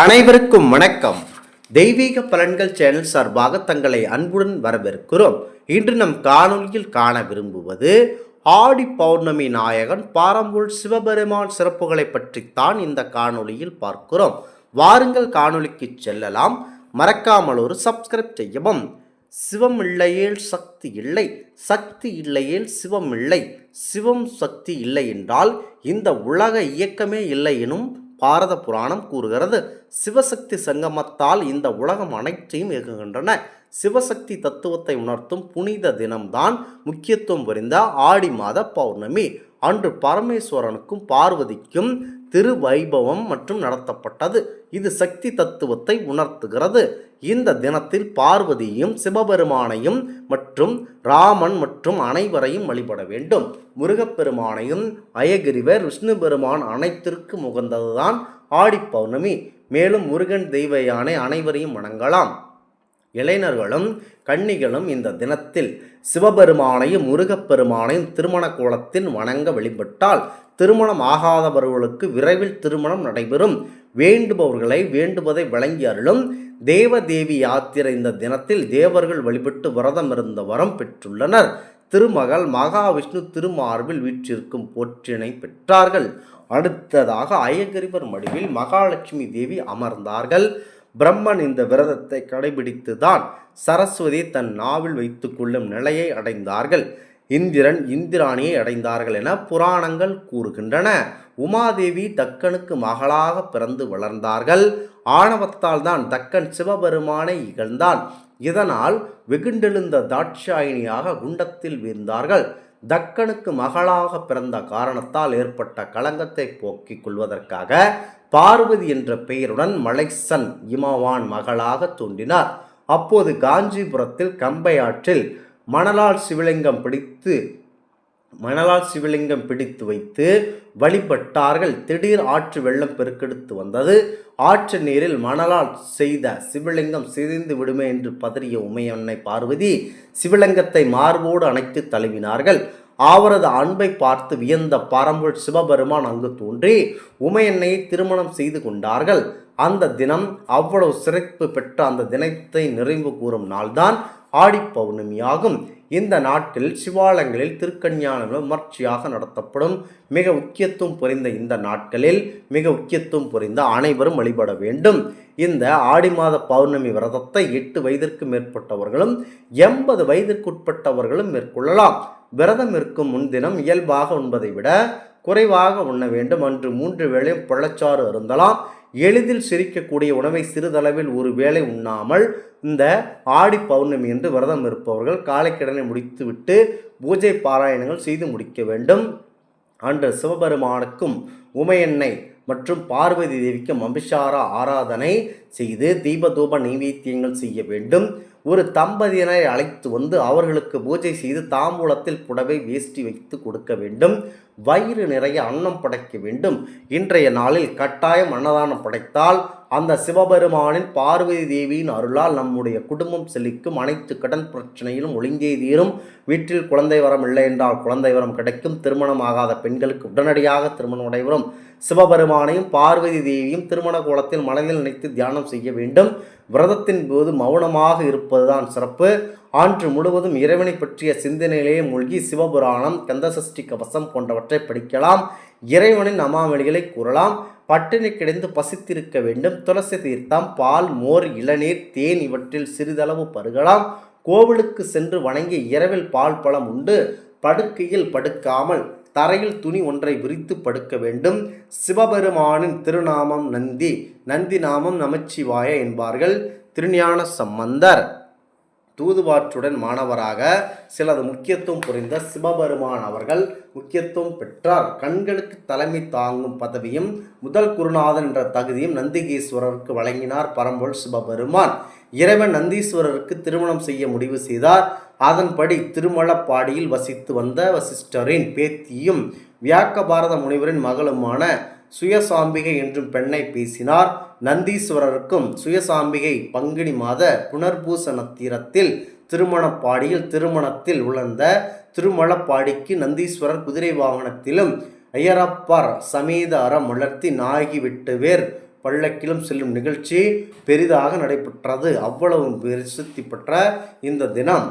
அனைவருக்கும் வணக்கம். தெய்வீக பலன்கள் சேனல் சார்பாக தங்களை அன்புடன் வரவேற்கிறோம். இன்று நம் காணொலியில் காண விரும்புவது ஆடி பௌர்ணமி நாயகன் பாரம்பூர் சிவபெருமான் சிறப்புகளை பற்றித்தான் இந்த காணொலியில் பார்க்கிறோம். வாருங்கள் காணொலிக்கு செல்லலாம். மறக்காமல் ஒரு சப்ஸ்கிரைப் செய்யவும். சிவம் இல்லையேல் சக்தி இல்லை, சக்தி இல்லையேல் சிவம் இல்லை, சிவம் சக்தி இல்லை என்றால் இந்த உலக இயக்கமே இல்லை எனும் பாரத புராணம் கூறுகிறது. சிவசக்தி சங்கமத்தால் இந்த உலகம் அனைத்தையும் இயக்குகின்றன. சிவசக்தி தத்துவத்தை உணர்த்தும் புனித தினம்தான் முக்கியத்துவம் புரிந்த ஆடி மாத பௌர்ணமி. அன்று பரமேஸ்வரனுக்கும் பார்வதிக்கும் திருவைபவம் மற்றும் நடத்தப்பட்டது. இது சக்தி தத்துவத்தை உணர்த்துகிறது. இந்த தினத்தில் பார்வதியும் சிவபெருமானையும் மற்றும் ராமன் மற்றும் அனைவரையும் வழிபட வேண்டும். முருகப்பெருமானையும் அயகிரிவர் விஷ்ணு பெருமான் அனைத்திற்கும் உகந்ததுதான் ஆடி பௌர்ணமி. மேலும் முருகன் தெய்வ யானை அனைவரையும் வணங்கலாம். இளைஞர்களும் கன்னிகளும் இந்த தினத்தில் சிவபெருமானையும் முருகப்பெருமானையும் திருமண கோலத்தில் வணங்க வழிபட்டால் திருமணம் ஆகாதவர்களுக்கு விரைவில் திருமணம் நடைபெறும். வேண்டுபவர்களை வேண்டுவதை வழங்கி அருளும் தேவதேவி யாத்திரை இந்த தினத்தில் தேவர்கள் வழிபட்டு விரதம் இருந்த வரம் பெற்றுள்ளனர். திருமகள் மகாவிஷ்ணு திருமார்பில் வீற்றிருக்கும் போற்றினை பெற்றார்கள். அடுத்ததாக அயகிரிவர் மடிவில் மகாலட்சுமி தேவி அமர்ந்தார்கள். பிரம்மன் இந்த விரதத்தை கடைபிடித்துதான் சரஸ்வதி தன் நாவில் வைத்து கொள்ளும் நிலையை அடைந்தார்கள். இந்திரன் இந்திராணியை அடைந்தார்கள் என புராணங்கள் கூறுகின்றன. உமாதேவி தக்கனுக்கு மகளாக பிறந்து வளர்ந்தார்கள். ஆணவத்தால் தான் தக்கன் சிவபெருமானை இகழ்ந்தான். இதனால் வெகுண்டெழுந்த தாட்சாயினியாக குண்டத்தில் வீழ்ந்தார்கள். தக்கனுக்கு மகளாக பிறந்த காரணத்தால் ஏற்பட்ட களங்கத்தை போக்கிக் கொள்வதற்காக பார்வதி என்ற பெயருடன் மலைசன் இமவான் மகளாக தோன்றினார். அப்போது காஞ்சிபுரத்தில் கம்பை ஆற்றில் மணலால் சிவலிங்கம் பிடித்து வைத்து வழிபட்டார்கள். திடீர் ஆற்று வெள்ளம் பெருக்கெடுத்து வந்தது. ஆற்று நீரில் மணலால் செய்த சிவலிங்கம் சிதைந்து விடுமே என்று பதறிய உமையன்னை பார்வதி சிவலிங்கத்தை மார்போடு அணைத்து தழுவினார்கள். அவரது அன்பை பார்த்து வியந்த பரம்பொருள் சிவபெருமான் அங்கு தோன்றி உமையன்னையை திருமணம் செய்து கொண்டார்கள். அந்த தினம் அவ்வளவு சிறப்பு பெற்ற அந்த தினத்தை நிறைவு கூறும் நாள்தான் ஆடி பௌர்ணமியாகும். இந்த நாட்டில் சிவாலயங்களில் திருக்கல்யாணங்கள் விமர்சையாக நடத்தப்படும். மிக முக்கியத்துவம் புரிந்த இந்த நாட்களில் மிக முக்கியத்துவம் புரிந்த அனைவரும் வழிபட வேண்டும். இந்த ஆடி மாத பௌர்ணமி விரதத்தை 8 வயதிற்கு மேற்பட்டவர்களும் 80 வயதிற்குட்பட்டவர்களும் மேற்கொள்ளலாம். விரதம் இருக்கும் முன்தினம் இயல்பாக உண்பதை விட குறைவாக உண்ண வேண்டும். அன்று 3 வேளையும் பழச்சாறு அருந்தலாம். எளிதில் சிரிக்கக்கூடிய உணவை சிறிதளவில் ஒரு வேளை உண்ணாமல் இந்த ஆடி பௌர்ணமி என்று விரதம் இருப்பவர்கள் காலைக்கடனை முடித்துவிட்டு பூஜை பாராயணங்கள் செய்து முடிக்க வேண்டும். அன்று சிவபெருமானுக்கும் உமையன்னை மற்றும் பார்வதி தேவிக்கும் அபிஷார ஆராதனை செய்து தீபதூப நைவேத்தியங்கள் செய்ய வேண்டும். ஒரு தம்பதியினரை அழைத்து வந்து அவர்களுக்கு பூஜை செய்து தாம்பூலத்தில் புடவை வேஷ்டி வைத்து கொடுக்க வேண்டும். வயிறு நிறைய அன்னம் படைக்க வேண்டும். இன்றைய நாளில் கட்டாயம் அன்னதானம் படைத்தால் அந்த சிவபெருமானின் பார்வதி தேவியின் அருளால் நம்முடைய குடும்பம் செழிக்கும். அனைத்து கடன் பிரச்சனையிலும் ஒழுங்கே தீரும். வீட்டில் குழந்தை வரம் இல்லை என்றால் குழந்தை வரம் கிடைக்கும். திருமணம் ஆகாத பெண்களுக்கு உடனடியாக திருமணம் நடைபெறும். சிவபெருமானையும் பார்வதி தேவியும் திருமண கோலத்தில் மனதில் நினைத்து தியானம் செய்ய வேண்டும். விரதத்தின் போது மௌனமாக இருப்பதுதான் சிறப்பு. ஆண்டு முழுவதும் இறைவனை பற்றிய சிந்தனையிலேயே மூழ்கி சிவபுராணம், கந்தசஷ்டி கவசம் போன்றவற்றை படிக்கலாம். இறைவனின் நாமாவளிகளை கூறலாம். பட்டினி கிடந்து பசித்திருக்க வேண்டும். துளசி தீர்த்தம், பால், மோர், இளநீர், தேன் இவற்றில் சிறிதளவு பருகலாம். கோவிலுக்கு சென்று வணங்கி இரவில் பால் பழம் உண்டு படுக்கையில் படுக்காமல் தரையில் துணி ஒன்றை விரித்து படுக்க வேண்டும். சிவபெருமானின் திருநாமம் நந்தி, நந்தி நாமம் நமச்சிவாய என்பார்கள். திருஞான சம்பந்தர் தூதுவாற்றுடன் மாணவராக சிலது முக்கியத்துவம் புரிந்த சிவபெருமான் அவர்கள் முக்கியத்துவம் பெற்றார். கண்களுக்கு தலைமை தாங்கும் பதவியும் முதல் குருநாதன் என்ற தகுதியும் நந்திகேஸ்வரருக்கு வழங்கினார் பரம்பொருள் சிவபெருமான். இறைவன் நந்தீஸ்வரருக்கு திருமணம் செய்ய முடிவு செய்தார். அதன்படி திருமலப்பாடியில் வசித்து வந்த வசிஷ்டரின் பேத்தியும் வியாக்க பாரத முனிவரின் மகளுமான சுயசாம்பிகை என்றும் பெண்ணை பேசினார். நந்தீஸ்வரருக்கும் சுயசாம்பிகை பங்குனி மாத புனர்பூச நத்திரத்தில் திருமணப்பாடியில் திருமணத்தில் உழந்த திருமலப்பாடிக்கு நந்தீஸ்வரர் குதிரை வாகனத்திலும் ஐயரப்பர் சமேத அறம் வளர்த்தி நாகி விட்டு வேர் பல்லக்கிலும் செல்லும் நிகழ்ச்சி பெரிதாக நடைபெற்றது. அவ்வளவு பிரசித்தி பெற்ற இந்த தினம்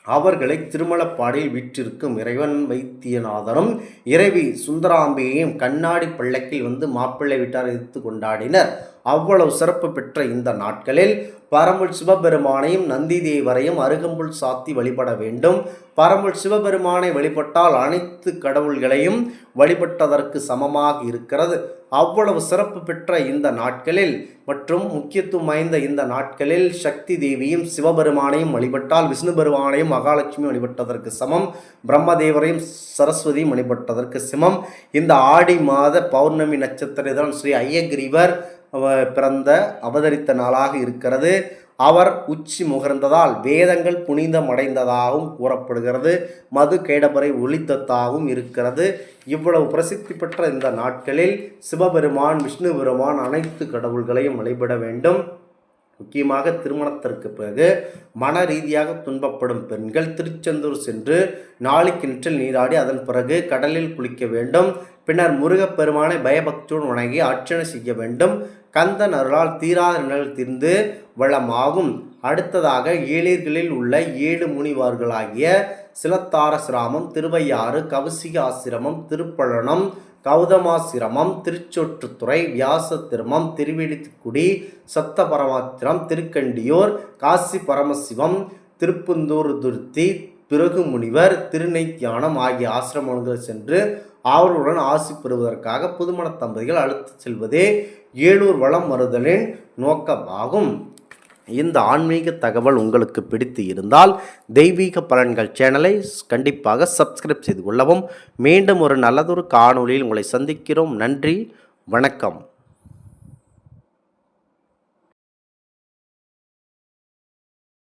அவர்களை திருமலப்பாடியில் வீற்றிருக்கும் இறைவன் வைத்தியநாதனும் இறைவி சுந்தராம்பியையும் கண்ணாடி பல்லக்கில் மாப்பிள்ளை வீட்டார் எதிர்த்து கொண்டாடினர். அவ்வளவு சிறப்பு பெற்ற இந்த நாட்களில் பரம்பொருள் சிவபெருமானையும் நந்தி தேவரையும் அருகம்புல் சாத்தி வழிபட வேண்டும். பரம்பொருள் சிவபெருமானை வழிபட்டால் அனைத்து கடவுள்களையும் வழிபட்டதற்கு சமமாக இருக்கிறது. அவ்வளவு சிறப்பு பெற்ற இந்த நாட்களில் மற்றும் முக்கியத்துவம் வாய்ந்த இந்த நாட்களில் சக்தி தேவியும் சிவபெருமானையும் வழிபட்டால் விஷ்ணு பெருமானையும் மகாலட்சுமி வழிபட்டதற்கு சமம், பிரம்மதேவரையும் சரஸ்வதியும் வழிபட்டதற்கு சமம். இந்த ஆடி மாத பௌர்ணமி நட்சத்திரம் ஸ்ரீ ஐயகிரிவர் பிறந்த அவதரித்த நாளாக இருக்கிறது. அவர் உச்சி முகர்ந்ததால் வேதங்கள் புனிதமடைந்ததாகவும் கூறப்படுகிறது. மது கேடபரை ஒளித்ததாகவும் இருக்கிறது. இவ்வளவு பிரசித்தி பெற்ற இந்த நாட்களில் சிவபெருமான் விஷ்ணு பெருமான் அனைத்து கடவுள்களையும் வழிபட வேண்டும். முக்கியமாக திருமணத்திற்கு பிறகு மன ரீதியாக துன்பப்படும் பெண்கள் திருச்செந்தூர் சென்று நாளிக்கிணற்றில் நீராடி அதன் பிறகு கடலில் குளிக்க வேண்டும். பின்னர் முருகப்பெருமானை பயபக்தியுடன் வணங்கி அர்ச்சனை செய்ய வேண்டும். கந்தன் அருளால் தீராத நிழல் தீர்ந்து வளமாகும். அடுத்ததாக ஏழீர்களில் உள்ள 7 முனிவார்களாகிய சிலத்தாரசிராமம், திருவையாறு, கவுசிக ஆசிரமம், திருப்பழனம், கௌதமாசிரமம், திருச்சோற்றுத்துறை, வியாசத்திருமம், திருவிழிக்குடி, சத்த பரமாத்திரம், திருக்கண்டியூர், காசி பரமசிவம், திருப்புந்தூர் துர்த்தி, பிறகு முனிவர், திருநெய்த்தியானம் ஆகிய ஆசிரமங்கள் சென்று அவர்களுடன் ஆசி பெறுவதற்காக புதுமண தம்பதிகள் அழைத்து செல்வதே ஏழூர் வளம் வருதலின் நோக்கமாகும். இந்த ஆன்மீக தகவல் உங்களுக்கு பிடித்து இருந்தால் தெய்வீக பலன்கள் சேனலை கண்டிப்பாக சப்ஸ்கிரைப் செய்து கொள்ளவும். மீண்டும் ஒரு நல்லதொரு காணொளியில் உங்களை சந்திக்கிறோம். நன்றி, வணக்கம்.